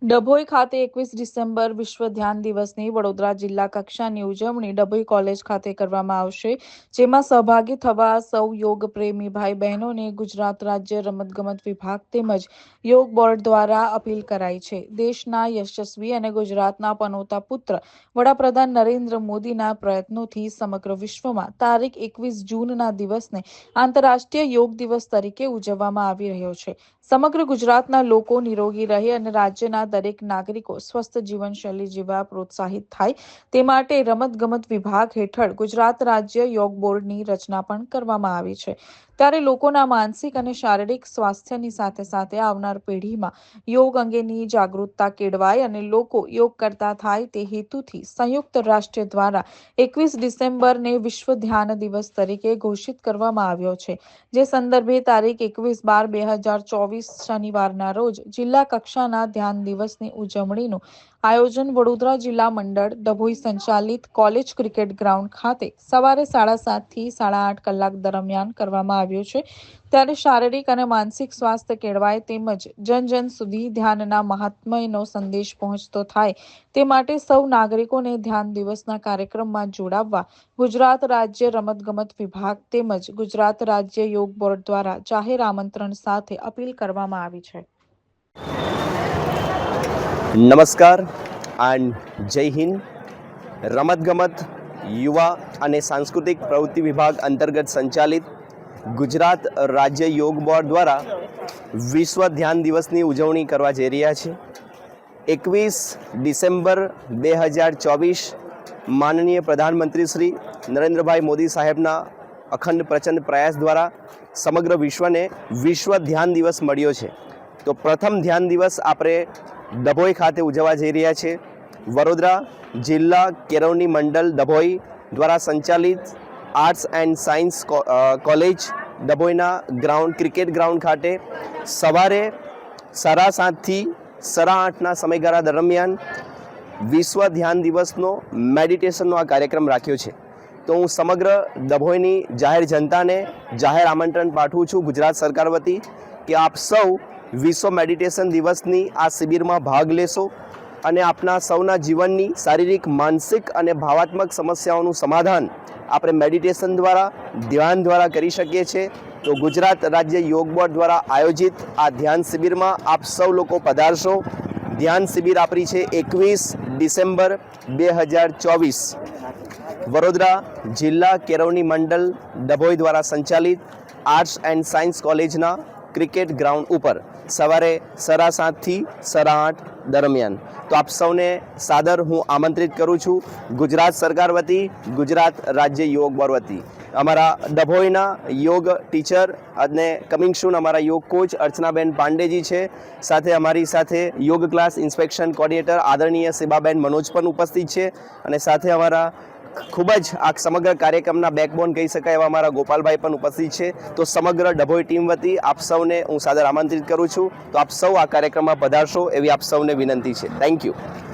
ડભોઈ ખાતે 21 ડિસેમ્બર વિશ્વ ધ્યાન દિવસની વડોદરા જિલ્લા કક્ષાની ઉજવણી ડભોઈ કોલેજ ખાતે કરવામાં આવશે, જેમાં સહભાગી થવા સૌ યોગ પ્રેમી ભાઈ બહેનોને ગુજરાત રાજ્ય રમતગમત વિભાગ તેમજ યોગ બોર્ડ દ્વારા અપીલ કરાઈ છે. દેશના યશસ્વી અને ગુજરાતના પનોતા પુત્ર વડાપ્રધાન નરેન્દ્ર મોદીના પ્રયત્નોથી સમગ્ર વિશ્વમાં તારીખ 21 જૂનના દિવસને આંતરરાષ્ટ્રીય યોગ દિવસ તરીકે ઉજવવામાં આવી રહ્યો છે. સમગ્ર ગુજરાતના લોકો નિરોગી રહે અને રાજ્યના દરેક નાગરિકો સ્વસ્થ જીવનશૈલી જીવવા પ્રોત્સાહિત થાય તે માટે રમતગમત વિભાગ હેઠળ ગુજરાત રાજ્ય યોગ બોર્ડની રચના પણ કરવામાં આવી છે. ત્યારે લોકોના માનસિક અને શારીરિક સ્વાસ્થ્યની સાથે સાથે આવનાર પેઢીમાં યોગ અંગેની જાગૃતતા કેળવાય અને લોકો યોગ કરતા થાય તે હેતુથી સંયુક્ત રાષ્ટ્ર દ્વારા 21 ડિસેમ્બરને વિશ્વ ધ્યાન દિવસ તરીકે ઘોષિત કરવામાં આવ્યો છે. જે સંદર્ભે તારીખ 21/12/2024 શનિવારના રોજ જિલ્લા કક્ષાના ધ્યાન દિવસની ઉજવણીનું આયોજન વડોદરા જિલ્લા મંડળ ડભોઈ સંચાલિત કોલેજ ક્રિકેટ ગ્રાઉન્ડ ખાતે સવારે 7:30 થી 8:30 કલાક દરમિયાન કરવામાં આવ્યું છે. ત્યારે શારીરિક અને માનસિક સ્વાસ્થ્ય કેળવાય તેમજ જન સુધી ધ્યાનના મહાત્મ્યનો સંદેશ પહોંચતો થાય તે માટે સૌ નાગરિકોને ધ્યાન દિવસના કાર્યક્રમમાં જોડાવવા ગુજરાત રાજ્ય રમતગમત વિભાગ તેમજ ગુજરાત રાજ્ય યોગ બોર્ડ દ્વારા જાહેર આમંત્રણ સાથે અપીલ કરવામાં આવી છે. નમસ્કાર એન્ડ જય હિન્દ. રમતગમત, યુવા અને સાંસ્કૃતિક પ્રવૃત્તિ વિભાગ અંતર્ગત સંચાલિત ગુજરાત રાજ્ય યોગ બોર્ડ દ્વારા વિશ્વ ધ્યાન દિવસની ઉજવણી કરવા જઈ રહ્યા છે. 21 ડિસેમ્બર 2024 માનનીય પ્રધાનમંત્રી શ્રી નરેન્દ્રભાઈ મોદી સાહેબના અખંડ પ્રચંડ પ્રયાસ દ્વારા સમગ્ર વિશ્વને વિશ્વ ધ્યાન દિવસ મળ્યો છે. તો પ્રથમ ધ્યાન દિવસ આપણે ડભોઈ ખાતે ઉજવવા જઈ રહ્યા છે. વડોદરા જિલ્લા કેળવણી મંડળ ડભોઈ દ્વારા સંચાલિત આર્ટ્સ એન્ડ સાયન્સ કોલેજ ડભોઈના ક્રિકેટ ગ્રાઉન્ડ ખાતે સવારે 7:30 થી 8:30ના સમયગાળા દરમિયાન વિશ્વ ધ્યાન દિવસનો મેડિટેશનનો આ કાર્યક્રમ રાખ્યો છે. તો હું સમગ્ર ડભોઈની જાહેર જનતાને જાહેર આમંત્રણ પાઠવું છું ગુજરાત સરકાર વતી કે આપ સૌ વિશ્વ મેડિટેશન દિવસની આ શિબિરમાં ભાગ લેશો અને આપના સૌના જીવનની શારીરિક, માનસિક અને ભાવાત્મક સમસ્યાઓનું સમાધાન આપણે મેડિટેશન દ્વારા, ધ્યાન દ્વારા કરી શકીએ છીએ. તો ગુજરાત રાજ્ય યોગ બોર્ડ દ્વારા આયોજિત આ ધ્યાન શિબિરમાં આપ સૌ લોકો પધારશો. ધ્યાન શિબિર આપણી છે 21 ડિસેમ્બર 2024 વડોદરા જિલ્લા કેળવણી મંડળ ડભોઈ દ્વારા સંચાલિત આર્ટ્સ એન્ડ સાયન્સ કોલેજના ક્રિકેટ ગ્રાઉન્ડ ઉપર સવારે 7:30 થી 8:30 દરમિયાન. તો આપ સૌને સાદર હું આમંત્રિત કરું છું ગુજરાત સરકાર વતી, ગુજરાત રાજ્ય યોગ બોર્ડ વતી. અમારા ડભોઈના યોગ ટીચર અને કમિંગ સૂન અમારા યોગ કોચ અર્ચનાબેન પાંડેજી છે. સાથે અમારી સાથે યોગ ક્લાસ ઇન્સ્પેક્શન કોર્ડિનેટર આદરણીય સેબાબેન મનોજ પણ ઉપસ્થિત છે. અને સાથે અમારા ખૂબ જ આ સમગ્ર કાર્યક્રમના બેકબોન કહી શકાય એવા અમારા ગોપાલભાઈ પણ ઉપસ્થિત છે. તો સમગ્ર ડભોઈ ટીમ વતી આપ સૌને હું સાદર આમંત્રિત કરું છું. તો આપ સૌ આ કાર્યક્રમમાં પધારશો એવી આપ સૌને વિનંતી છે. Thank you.